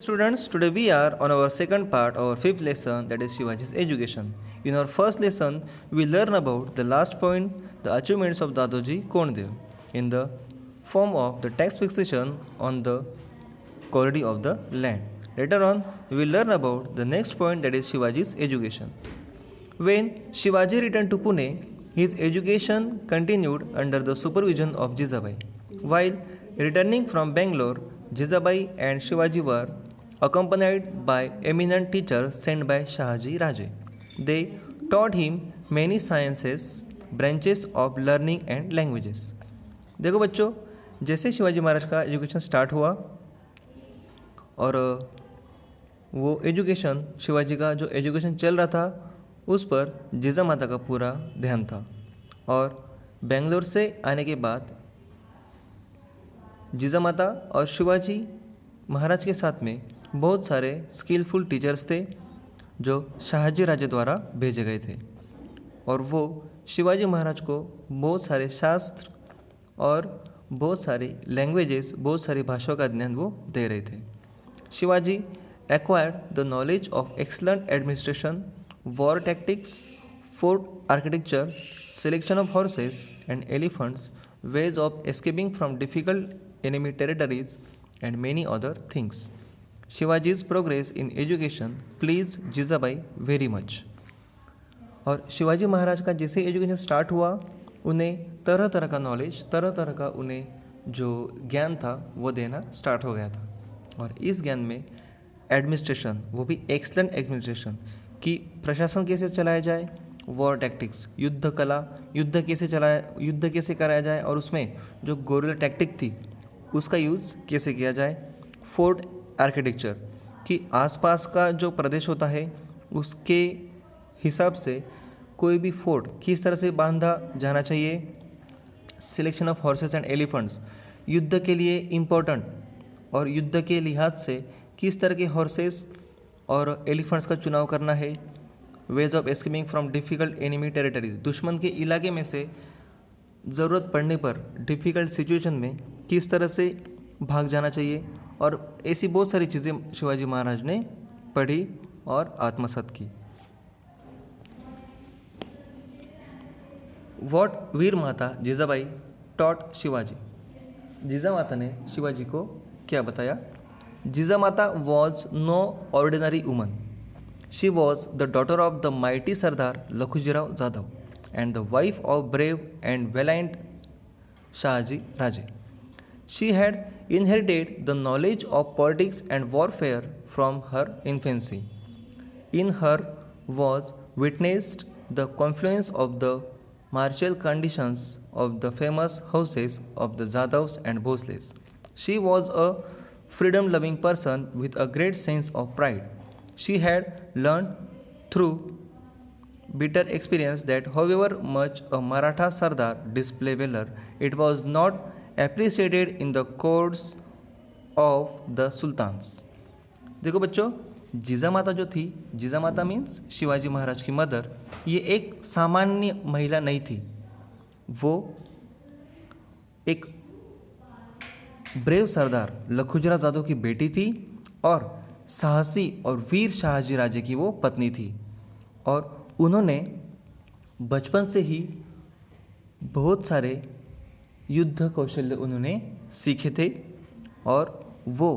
Students, today we are on our second part, our fifth lesson, that is Shivaji's education. In our first lesson, we learn about the last point, the achievements of Dadoji Kondev, in the form of the text fixation on the quality of the land. Later on, we will learn about the next point, that is Shivaji's education. When Shivaji returned to Pune, his education continued under the supervision of Jizabai. While returning from Bangalore, Jizabai and Shivaji were accompanied by eminent teachers sent by Shahaji Raje. They taught him many sciences, branches of learning and languages. देखो बच्चों, जैसे शिवाजी महाराज का education start हुआ और वो education Shivaji का जो education चल रहा था उस पर जीजा माता का पूरा ध्यान था। और बेंगलोर से आने के बाद जीजा माता और शिवाजी महाराज के साथ में बहुत सारे स्किलफुल टीचर्स थे जो शाहजी राजे द्वारा भेजे गए थे और वो शिवाजी महाराज को बहुत सारे शास्त्र और बहुत सारी लैंग्वेजेस, बहुत सारी भाषाओं का ज्ञान वो दे रहे थे। Shivaji acquired the knowledge of excellent administration, war tactics, fort architecture, selection of horses and elephants, ways of escaping from difficult enemy territories, and many other things. Shivaji's progress in education pleased Jizabai very much. और शिवाजी महाराज का जैसे education start हुआ उन्हें तरह तरह का knowledge, तरह तरह का उन्हें जो ज्ञान था वो देना स्टार्ट हो गया था। और इस ज्ञान में एडमिनिस्ट्रेशन, वो भी एक्सलेंट एडमिनिस्ट्रेशन, कि प्रशासन कैसे चलाया जाए, वॉर टैक्टिक्स, युद्ध कला, युद्ध कैसे कराया जाए और उसमें जो गोरिल्ला टैक्टिक थी उसका यूज़ कैसे किया जाए, फोर्ट आर्किटेक्चर, कि आसपास का जो प्रदेश होता है उसके हिसाब से कोई भी फोर्ट किस तरह से बांधा जाना चाहिए, selection of horses and elephants, युद्ध के लिए इम्पोर्टेंट और युद्ध के लिहाज से किस तरह के हॉर्सेस और एलिफेंट्स का चुनाव करना है, ways of escaping from difficult enemy territories, दुश्मन के इलाके में से ज़रूरत पड़ने पर डिफ़िकल्ट सिचुएशन में किस तरह से भाग जाना चाहिए, और ऐसी बहुत सारी चीज़ें शिवाजी महाराज ने पढ़ी और आत्मसात की। What Veer Mata Jijabai taught Shivaji, जीजा माता ने शिवाजी को क्या बताया। Jija Mata was no ordinary woman, she was the daughter of the mighty Sardar Lakhujirao Jadhav and the wife of brave and valiant Shahaji Raje. She had inherited the knowledge of politics and warfare from her infancy. In her was witnessed the confluence of the martial conditions of the famous houses of the Jadavs and Bhosles. She was a freedom-loving person with a great sense of pride. She had learned through bitter experience that however much a Maratha Sardar display valor, it was not appreciated in the courts of the sultans. देखो बच्चों, जीजा माता जो थी, जीजा माता means Shivaji Maharaj की mother, ये एक सामान्य महिला नहीं थी, वो एक ब्रेव सरदार लखुजीराव जाधव की बेटी थी और साहसी और वीर शाहजी राजे की वो पत्नी थी। और उन्होंने बचपन से ही बहुत सारे युद्ध कौशल्य उन्होंने सीखे थे और वो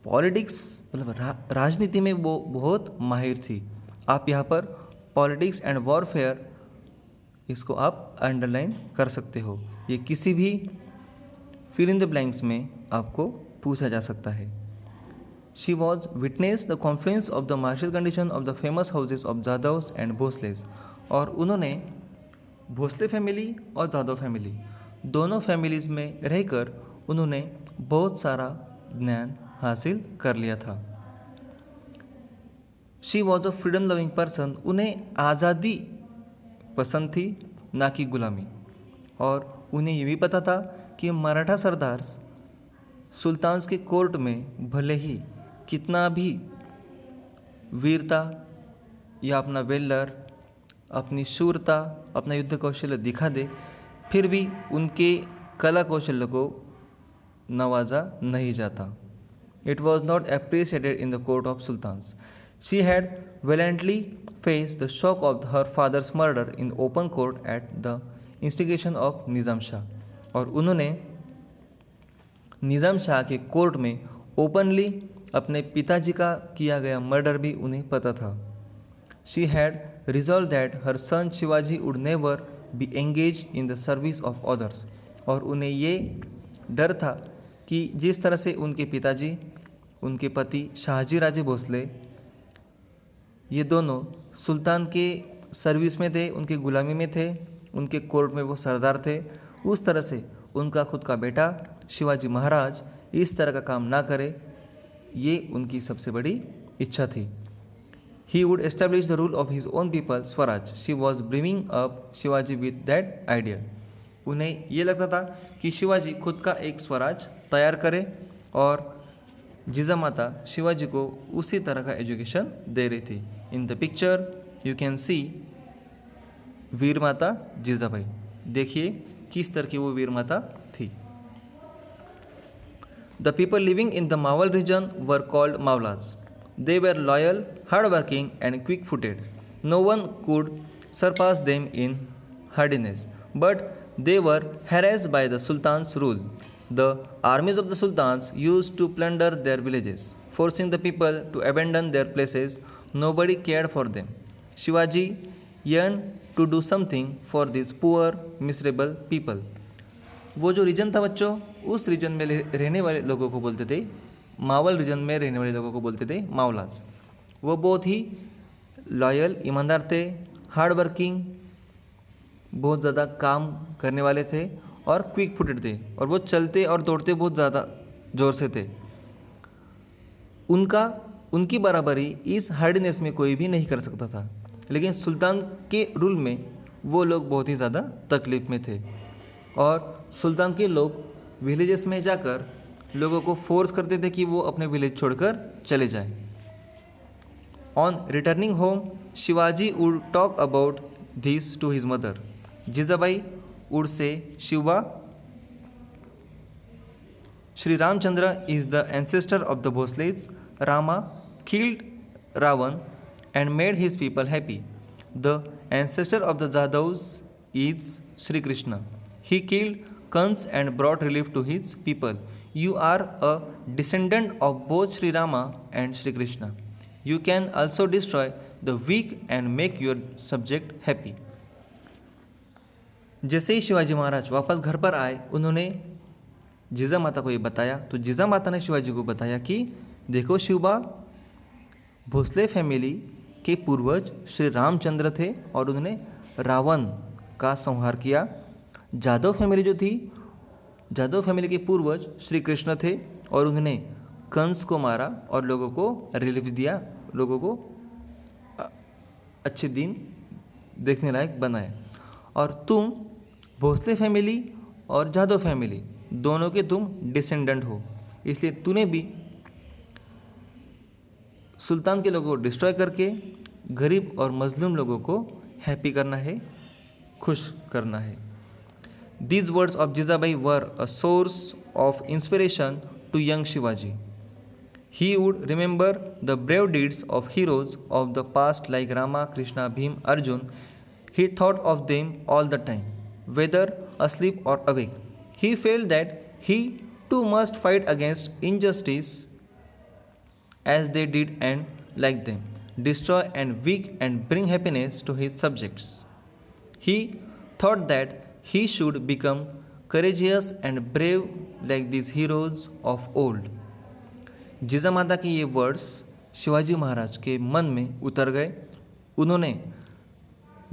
पॉलिटिक्स मतलब राजनीति में वो बहुत माहिर थी। आप यहाँ पर पॉलिटिक्स एंड वॉरफेयर इसको आप अंडरलाइन कर सकते हो, ये किसी भी फिल इन द ब्लैंक्स में आपको पूछा जा सकता है। She was witnessed the confluence of the martial condition of the famous houses of Jadavs and Bhosles, और उन्होंने भोसले फैमिली और जादव फैमिली दोनों फैमिलीज़ में रहकर उन्होंने बहुत सारा ज्ञान हासिल कर लिया था। She was a freedom loving person, उन्हें आज़ादी पसंद थी ना कि गुलामी, और उन्हें ये भी पता था कि मराठा सरदार सुल्तान्स के कोर्ट में भले ही कितना भी वीरता या अपना वेलर, अपनी शूरता, अपना युद्ध कौशल्य दिखा दे, फिर भी उनके कला कौशल्य को नवाजा नहीं जाता। It was not appreciated in the court of sultans. She had valiantly faced the shock of her father's murder in open court at the instigation of निज़ाम शाह, और उन्होंने निज़ाम शाह के कोर्ट में ओपनली अपने पिताजी का किया गया मर्डर भी उन्हें पता था. She had resolved that her son Shivaji would never be engaged in the service of others. और उन्हें ये डर था कि जिस तरह से उनके पिताजी, उनके पति शाहजी राजे भोसले, ये दोनों सुल्तान के सर्विस में थे, उनके गुलामी में थे, उनके कोर्ट में वो सरदार थे, उस तरह से उनका खुद का बेटा शिवाजी महाराज इस तरह का काम ना करे, ये उनकी सबसे बड़ी इच्छा थी. He would establish the rule of his own people, Swaraj. She was bringing up Shivaji with that idea. उन्हें ये लगता था कि शिवाजी खुद का एक स्वराज तैयार करे, और जीजा माता शिवाजी को उसी तरह का एजुकेशन दे रही थी. In the picture you can see Veer Mata Jijabai. देखिए किस तरह की वो वीर माता थी. The people living in the Mawal region were called Mawlas. They were loyal, hardworking, and quick-footed. No one could surpass them in hardiness, but they were harassed by the Sultan's rule. The armies of the Sultans used to plunder their villages, forcing the people to abandon their places. Nobody cared for them. Shivaji yearned to do something for these poor, miserable people. वो जो reason था बच्चों, उस reason में रहने वाले लोगों को बोलते थे, मावल रीजन में रहने वाले लोगों को बोलते थे मावलास. वो बहुत ही लॉयल, ईमानदार थे, हार्ड वर्किंग, बहुत ज़्यादा काम करने वाले थे, और क्विक फुटेड थे, और वो चलते और दौड़ते बहुत ज़्यादा ज़ोर से थे. उनकी बराबरी इस हार्डनेस में कोई भी नहीं कर सकता था. लेकिन सुल्तान के रूल में वो लोग बहुत ही ज़्यादा तकलीफ़ में थे, और सुल्तान के लोग विलेजेस में जाकर लोगों को फोर्स करते थे कि वो अपने विलेज छोड़कर चले जाएं. On returning home Shivaji would talk about this to his mother. Jijabai would say, Shiva, Shri Ramchandra is the ancestor of the Bhosles. Rama killed Ravan and made his people happy. The ancestor of the Jadavs is Sri Krishna. He killed Kans and brought relief to his people. You are a descendant of both Sri Rama and Sri Krishna. You can also destroy the weak and make your subject happy. जैसे ही शिवाजी महाराज वापस घर पर आए, उन्होंने जीजा माता को ये बताया, तो जीजा माता ने शिवाजी को बताया कि देखो शिवबा, भोसले फैमिली के पूर्वज श्री रामचंद्र थे और उन्होंने रावण का संहार किया. जादव फैमिली जो थी, जादव फैमिली के पूर्वज श्री कृष्ण थे और उन्होंने कंस को मारा और लोगों को रिलीफ दिया, लोगों को अच्छे दिन देखने लायक बनाए. और तुम भोसले फैमिली और जादव फैमिली दोनों के तुम डिसेंडेंट हो, इसलिए तूने भी सुल्तान के लोगों को डिस्ट्रॉय करके गरीब और मजलूम लोगों को हैप्पी करना है, खुश करना है. These words of Jizabai were a source of inspiration to young Shivaji. He would remember the brave deeds of heroes of the past like Rama, Krishna, Bhim, Arjun. He thought of them all the time, whether asleep or awake. He felt that he too must fight against injustice as they did and like them, destroy and weak and bring happiness to his subjects. He thought that he should become courageous and brave like these heroes of old. जीजा माता के ये words Shivaji Maharaj के मन में उतर गए. उन्होंने,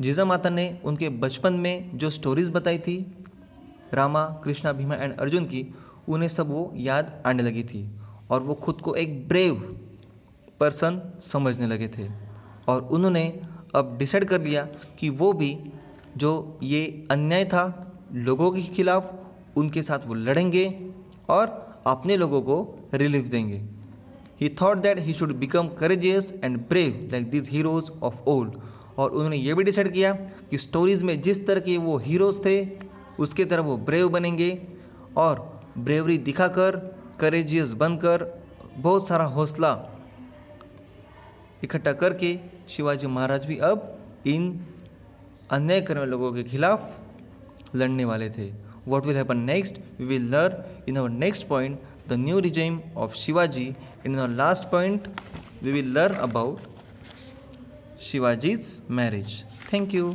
जीजा माता ने उनके बचपन में जो स्टोरीज बताई थी रामा, कृष्णा, भीमा एंड अर्जुन की, उन्हें सब वो याद आने लगी थी और वो खुद को एक ब्रेव पर्सन समझने लगे थे. और उन्होंने अब डिसाइड कर लिया कि वो भी जो ये अन्याय था लोगों के खिलाफ, उनके साथ वो लड़ेंगे और अपने लोगों को रिलीफ देंगे. ही thought that he should become courageous and brave like this heroes of old. और उन्होंने ये भी डिसाइड किया कि स्टोरीज़ में जिस तरह के वो हीरोज़ थे उसके तरह वो ब्रेव बनेंगे और ब्रेवरी दिखाकर, करेजियस बनकर बहुत सारा हौसला इकट्ठा करके शिवाजी महाराज भी अब इन अन्याय करने वाले लोगों के खिलाफ लड़ने वाले थे. What will happen next? We will learn in our next point the new regime of Shivaji. In our last point, we will learn about Shivaji's marriage. Thank you.